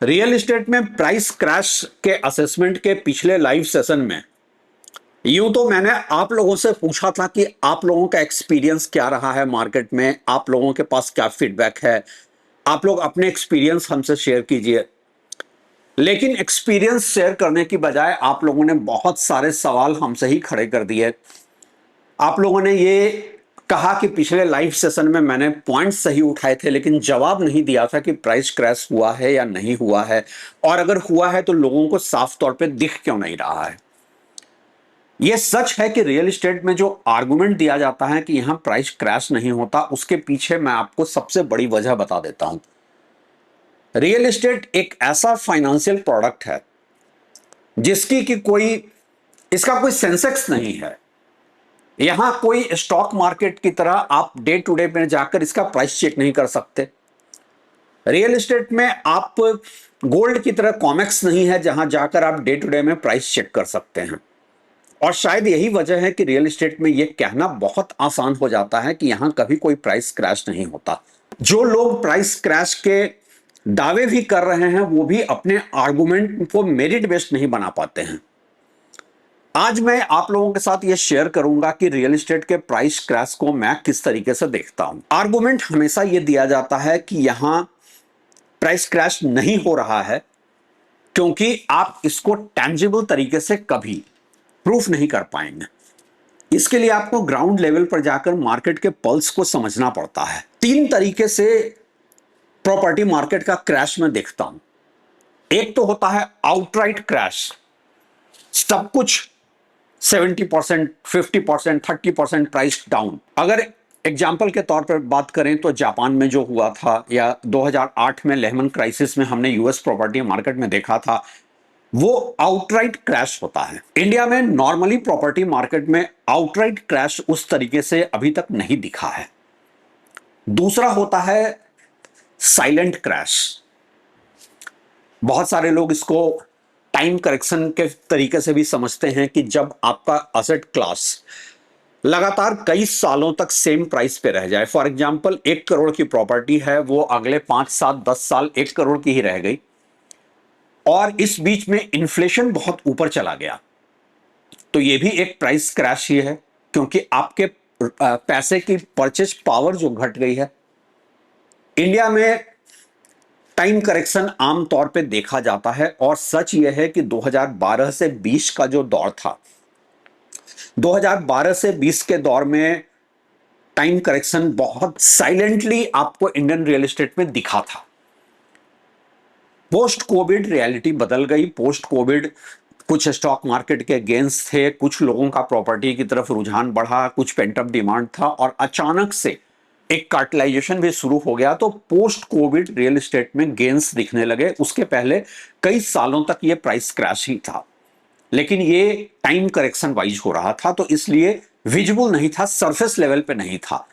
Real estate में price crash के assessment के पिछले लाइव सेशन में यूं तो मैंने आप लोगों से पूछा था कि आप लोगों का एक्सपीरियंस क्या रहा है मार्केट में, आप लोगों के पास क्या फीडबैक है, आप लोग अपने एक्सपीरियंस हमसे शेयर कीजिए। लेकिन एक्सपीरियंस शेयर करने की बजाय आप लोगों ने बहुत सारे सवाल हमसे ही खड़े कर दिए। आप लोगों ने ये कहा कि पिछले लाइव सेशन में मैंने पॉइंट्स सही उठाए थे लेकिन जवाब नहीं दिया था कि प्राइस क्रैश हुआ है या नहीं हुआ है, और अगर हुआ है तो लोगों को साफ तौर पे दिख क्यों नहीं रहा है। यह सच है कि रियल एस्टेट में जो आर्गुमेंट दिया जाता है कि यहां प्राइस क्रैश नहीं होता, उसके पीछे मैं आपको सबसे बड़ी वजह बता देता हूं। रियल एस्टेट एक ऐसा फाइनेंशियल प्रोडक्ट है जिसकी कि इसका कोई सेंसेक्स नहीं है। यहां कोई स्टॉक मार्केट की तरह आप डे टू डे में जाकर इसका प्राइस चेक नहीं कर सकते। रियल एस्टेट में आप गोल्ड की तरह कॉमेक्स नहीं है जहां जाकर आप डे टू डे में प्राइस चेक कर सकते हैं। और शायद यही वजह है कि रियल एस्टेट में यह कहना बहुत आसान हो जाता है कि यहां कभी कोई प्राइस क्रैश नहीं होता। जो लोग प्राइस क्रैश के दावे भी कर रहे हैं वो भी अपने आर्गुमेंट को मेरिट बेस्ड नहीं बना पाते हैं। आज मैं आप लोगों के साथ यह शेयर करूंगा कि रियल एस्टेट के प्राइस क्रैश को मैं किस तरीके से देखता हूं। आर्गुमेंट हमेशा यह दिया जाता है कि यहां प्राइस क्रैश नहीं हो रहा है क्योंकि आप इसको टेंजिबल तरीके से कभी प्रूफ नहीं कर पाएंगे। इसके लिए आपको ग्राउंड लेवल पर जाकर मार्केट के पल्स को समझना पड़ता है। तीन तरीके से प्रॉपर्टी मार्केट का क्रैश मैं देखता हूं। एक तो होता है आउटराइट क्रैश, सब कुछ 70%, 50%, 30% प्राइस डाउन। अगर एग्जाम्पल के तौर पर बात करें तो जापान में जो हुआ था या 2008 में लेहमन क्राइसिस में हमने यूएस प्रॉपर्टी मार्केट में देखा था, वो आउटराइट क्रैश होता है। इंडिया में नॉर्मली प्रॉपर्टी मार्केट में आउटराइट क्रैश उस तरीके से अभी तक नहीं दिखा है। दूसरा होता है साइलेंट क्रैश। बहुत सारे लोग इसको टाइम करेक्शन के तरीके से भी समझते हैं कि जब आपका असेट क्लास लगातार कई सालों तक सेम प्राइस पे रह जाए। फॉर एग्जांपल 1 करोड़ की प्रॉपर्टी है, वो अगले 5, 7, 10 साल 1 करोड़ की ही रह गई और इस बीच में इन्फ्लेशन बहुत ऊपर चला गया, तो ये भी एक प्राइस क्रैश ही है क्योंकि आपके पैसे की परचेज पावर जो घट गई है। इंडिया में टाइम करेक्शन आमतौर पे देखा जाता है और सच यह है कि 2012 से 20 का जो दौर था, 2012 से 20 के दौर में टाइम करेक्शन बहुत साइलेंटली आपको इंडियन रियल एस्टेट में दिखा था। पोस्ट कोविड रियलिटी बदल गई। पोस्ट कोविड कुछ स्टॉक मार्केट के गेन्स थे, कुछ लोगों का प्रॉपर्टी की तरफ रुझान बढ़ा, कुछ पेंटअप डिमांड था और अचानक से एक कार्टलाइजेशन भी शुरू हो गया। तो पोस्ट कोविड रियल एस्टेट में गेन्स दिखने लगे। उसके पहले कई सालों तक ये प्राइस क्रैश ही था, लेकिन ये टाइम करेक्शन वाइज हो रहा था, तो इसलिए विजिबल नहीं था, सरफेस लेवल पे नहीं था।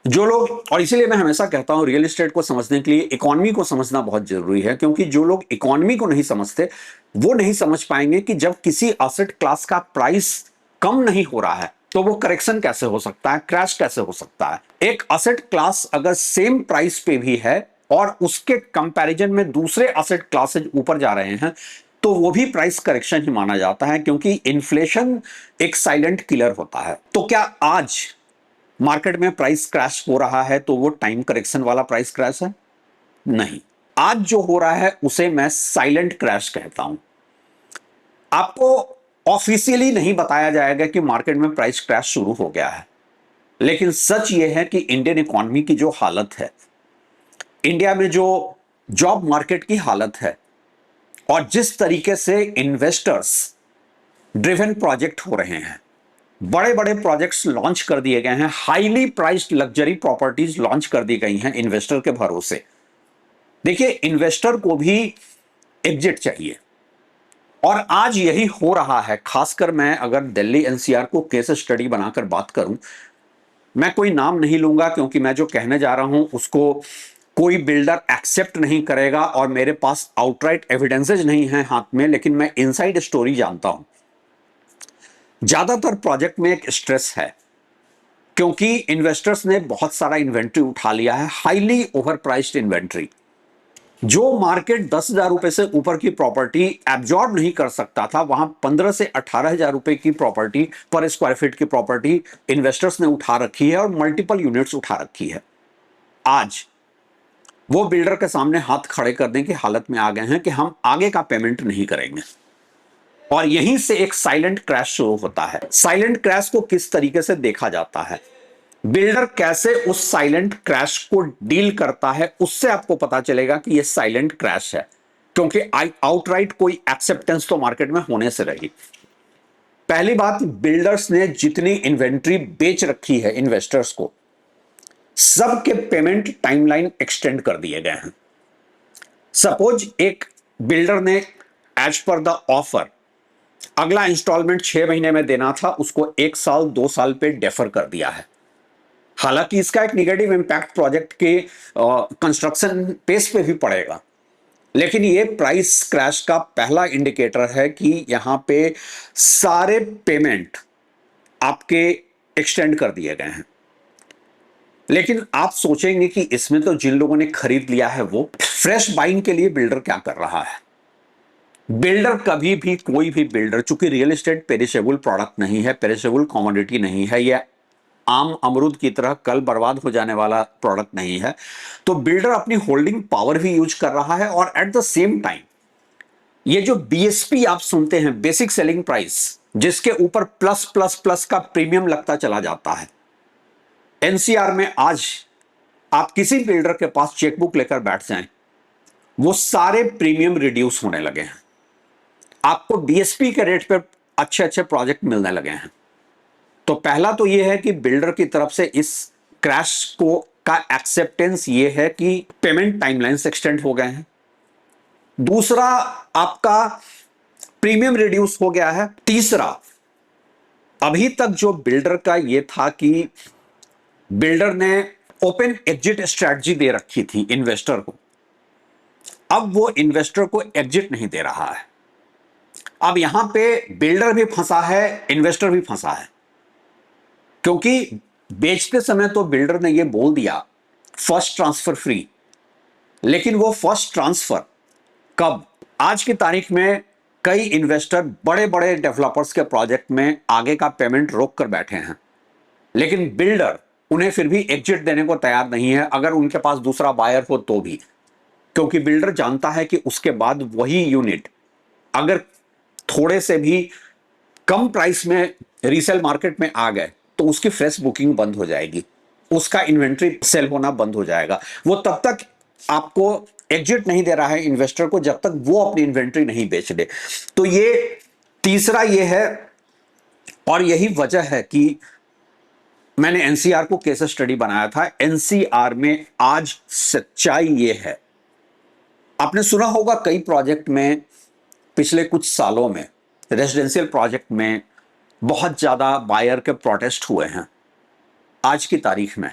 जो लोग, और इसीलिए मैं हमेशा कहता हूं रियल एस्टेट को समझने के लिए इकोनॉमी को समझना बहुत जरूरी है, क्योंकि जो लोग इकोनॉमी को नहीं समझते वो नहीं समझ पाएंगे कि जब किसी एसेट क्लास का प्राइस कम नहीं हो रहा है तो वो करेक्शन कैसे हो सकता है, क्रैश कैसे हो सकता है। एक एसेट क्लास अगर सेम प्राइस पे भी है और उसके कंपैरिजन में दूसरे एसेट क्लासेज ऊपर जा रहे हैं तो वो भी प्राइस करेक्शन ही माना जाता है, क्योंकि इन्फ्लेशन एक साइलेंट किलर होता है। तो क्या आज मार्केट में प्राइस क्रैश हो रहा है तो वो टाइम करेक्शन वाला प्राइस क्रैश है? नहीं, आज जो हो रहा है उसे मैं साइलेंट क्रैश कहता हूं। आपको ऑफिशियली नहीं बताया जाएगा कि मार्केट में प्राइस क्रैश शुरू हो गया है, लेकिन सच यह है कि इंडियन इकोनॉमी की जो हालत है, इंडिया में जो जॉब मार्केट की हालत है और जिस तरीके से इन्वेस्टर्स ड्रिवन प्रोजेक्ट हो रहे हैं, बड़े बड़े प्रोजेक्ट्स लॉन्च कर दिए गए हैं, highly priced luxury properties launch कर दी गई हैं इन्वेस्टर के भरोसे। देखिए, इन्वेस्टर को भी एग्जिट चाहिए और आज यही हो रहा है। खासकर मैं अगर दिल्ली एनसीआर को केस स्टडी बनाकर बात करूं, मैं कोई नाम नहीं लूंगा क्योंकि मैं जो कहने जा रहा हूं उसको कोई बिल्डर एक्सेप्ट नहीं करेगा और मेरे पास आउटराइट एविडेंसेज नहीं है हाथ में, लेकिन मैं इनसाइड स्टोरी जानता हूं। ज्यादातर प्रोजेक्ट में एक स्ट्रेस है क्योंकि इन्वेस्टर्स ने बहुत सारा इन्वेंट्री उठा लिया है, हाईली ओवर प्राइस्ड इन्वेंट्री। जो मार्केट 10,000 रुपए से ऊपर की प्रॉपर्टी एब्जॉर्ब नहीं कर सकता था, वहां 15 से 18,000 रुपए की प्रॉपर्टी, पर स्क्वायर फीट की प्रॉपर्टी इन्वेस्टर्स ने उठा रखी है और मल्टीपल यूनिट्स उठा रखी है। आज वो बिल्डर के सामने हाथ खड़े करने की हालत में आ गए हैं कि हम आगे का पेमेंट नहीं करेंगे, और यहीं से एक साइलेंट क्रैश शुरू होता है। साइलेंट क्रैश को किस तरीके से देखा जाता है, बिल्डर कैसे उस साइलेंट क्रैश को डील करता है, उससे आपको पता चलेगा कि यह साइलेंट क्रैश है, क्योंकि आउटराइट कोई एक्सेप्टेंस तो मार्केट में होने से रही। पहली बात, बिल्डर्स ने जितनी इन्वेंट्री बेच रखी है इन्वेस्टर्स को, सबके पेमेंट टाइमलाइन एक्सटेंड कर दिए गए हैं। सपोज एक बिल्डर ने एज पर द ऑफर अगला इंस्टॉलमेंट 6 महीने में देना था, उसको 1 साल 2 साल पे डेफर कर दिया है। हालांकि इसका एक निगेटिव इंपैक्ट प्रोजेक्ट के कंस्ट्रक्शन पेस पे भी पड़ेगा, लेकिन ये प्राइस क्रैश का पहला इंडिकेटर है कि यहां पे सारे पेमेंट आपके एक्सटेंड कर दिए गए हैं। लेकिन आप सोचेंगे कि इसमें तो जिन लोगों ने खरीद लिया है, वो फ्रेश बाइंग के लिए बिल्डर क्या कर रहा है। बिल्डर कभी भी, कोई भी बिल्डर, चूंकि रियल एस्टेट पेरिशेबल प्रोडक्ट नहीं है, पेरिशेबल कमोडिटी नहीं है, यह आम अमरूद की तरह कल बर्बाद हो जाने वाला प्रोडक्ट नहीं है, तो बिल्डर अपनी होल्डिंग पावर भी यूज कर रहा है। और एट द सेम टाइम ये जो बीएसपी आप सुनते हैं, बेसिक सेलिंग प्राइस, जिसके ऊपर प्लस प्लस प्लस का प्रीमियम लगता चला जाता है, एनसीआर में आज आप किसी बिल्डर के पास चेकबुक लेकर बैठ जाएं, वो सारे प्रीमियम रिड्यूस होने लगे हैं। आपको डीएसपी के रेट पर अच्छे अच्छे प्रोजेक्ट मिलने लगे हैं। तो पहला तो यह है कि बिल्डर की तरफ से इस क्रैश को का एक्सेप्टेंस ये है कि पेमेंट टाइमलाइंस एक्सटेंड हो गए हैं। दूसरा, आपका प्रीमियम रिड्यूस हो गया है। तीसरा, अभी तक जो बिल्डर का ये था कि बिल्डर ने ओपन एग्जिट स्ट्रैटेजी दे रखी थी इन्वेस्टर को, अब वो इन्वेस्टर को एग्जिट नहीं दे रहा है। अब यहां पे बिल्डर भी फंसा है, इन्वेस्टर भी फंसा है, क्योंकि बेचते समय तो बिल्डर ने ये बोल दिया फर्स्ट ट्रांसफर फ्री, लेकिन वो फर्स्ट ट्रांसफर कब? आज की तारीख में कई इन्वेस्टर बड़े बड़े डेवलपर्स के प्रोजेक्ट में आगे का पेमेंट रोक कर बैठे हैं, लेकिन बिल्डर उन्हें फिर भी एग्जिट देने को तैयार नहीं है, अगर उनके पास दूसरा बायर हो तो भी, क्योंकि बिल्डर जानता है कि उसके बाद वही यूनिट अगर थोड़े से भी कम प्राइस में रीसेल मार्केट में आ गए तो उसकी फ्रेश बुकिंग बंद हो जाएगी, उसका इन्वेंट्री सेल होना बंद हो जाएगा। वो तब तक आपको एग्जिट नहीं दे रहा है इन्वेस्टर को, जब तक वो अपनी इन्वेंट्री नहीं बेच दे। तो ये तीसरा ये है, और यही वजह है कि मैंने एनसीआर को केस स्टडी बनाया था। एनसीआर में आज सच्चाई ये है, आपने सुना होगा कई प्रोजेक्ट में पिछले कुछ सालों में, रेजिडेंशियल प्रोजेक्ट में बहुत ज्यादा बायर के प्रोटेस्ट हुए हैं। आज की तारीख में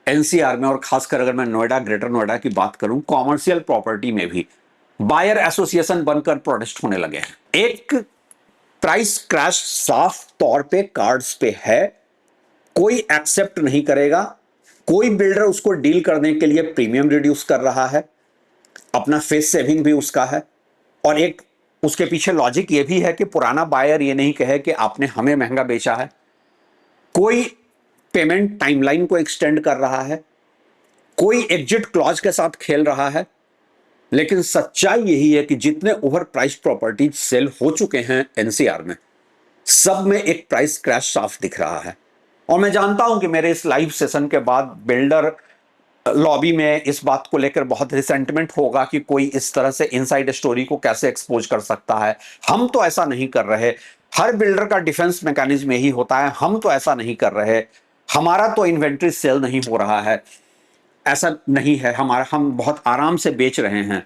एनसीआर में, और खासकर अगर मैं नोएडा, ग्रेटर नोएडा की बात करूं, कॉमर्शियल प्रॉपर्टी में भी बायर एसोसिएशन बनकर प्रोटेस्ट होने लगे हैं। एक प्राइस क्रैश साफ तौर पे कार्ड्स पे है, कोई एक्सेप्ट नहीं करेगा, कोई बिल्डर उसको डील करने के लिए प्रीमियम रिड्यूस कर रहा है, अपना फेस सेविंग भी उसका है, और एक उसके पीछे लॉजिक ये भी है कि पुराना बायर ये नहीं कहे कि आपने हमें महंगा बेचा है। कोई पेमेंट टाइमलाइन को एक्सटेंड कर रहा है, कोई एग्जिट क्लॉज के साथ खेल रहा है। लेकिन सच्चाई यही है कि जितने ओवर प्राइस प्रॉपर्टी सेल हो चुके हैं एनसीआर में, सब में एक प्राइस क्रैश साफ दिख रहा है। और मैं जानता हूं कि मेरे इस लाइव सेशन के बाद बिल्डर लॉबी में इस बात को लेकर बहुत रिसेंटमेंट होगा कि कोई इस तरह से इनसाइड स्टोरी को कैसे एक्सपोज कर सकता है। हम तो ऐसा नहीं कर रहे, हर बिल्डर का डिफेंस मैकेनिज्म यही होता है, हम तो ऐसा नहीं कर रहे, हमारा तो इन्वेंट्री सेल नहीं हो रहा है, ऐसा नहीं है, हमारा, हम बहुत आराम से बेच रहे हैं।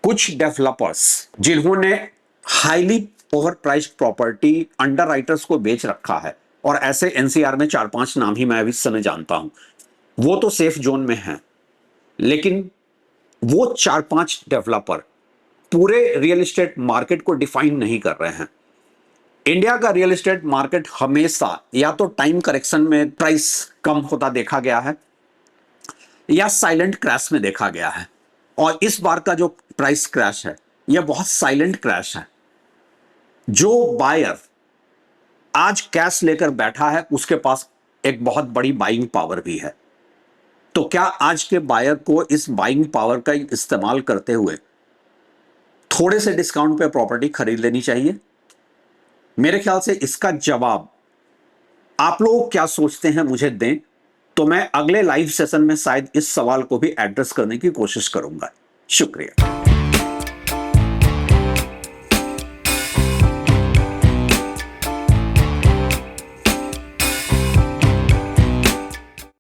कुछ डेवलपर्स जिन्होंने highly over priced property underwriters को बेच रखा है, और ऐसे एनसीआर में 4-5 नाम ही मैं इस समय जानता हूं, वो तो सेफ जोन में हैं, लेकिन वो 4-5 डेवलपर पूरे रियल एस्टेट मार्केट को डिफाइन नहीं कर रहे हैं। इंडिया का रियल एस्टेट मार्केट हमेशा या तो टाइम करेक्शन में प्राइस कम होता देखा गया है, या साइलेंट क्रैश में देखा गया है। और इस बार का जो प्राइस क्रैश है यह बहुत साइलेंट क्रैश है। जो बायर आज कैश लेकर बैठा है उसके पास एक बहुत बड़ी बाइंग पावर भी है। तो क्या आज के बायर को इस बाइंग पावर का इस्तेमाल करते हुए थोड़े से डिस्काउंट पे प्रॉपर्टी खरीद लेनी चाहिए? मेरे ख्याल से इसका जवाब आप लोग क्या सोचते हैं मुझे दें, तो मैं अगले लाइव सेशन में शायद इस सवाल को भी एड्रेस करने की कोशिश करूंगा। शुक्रिया।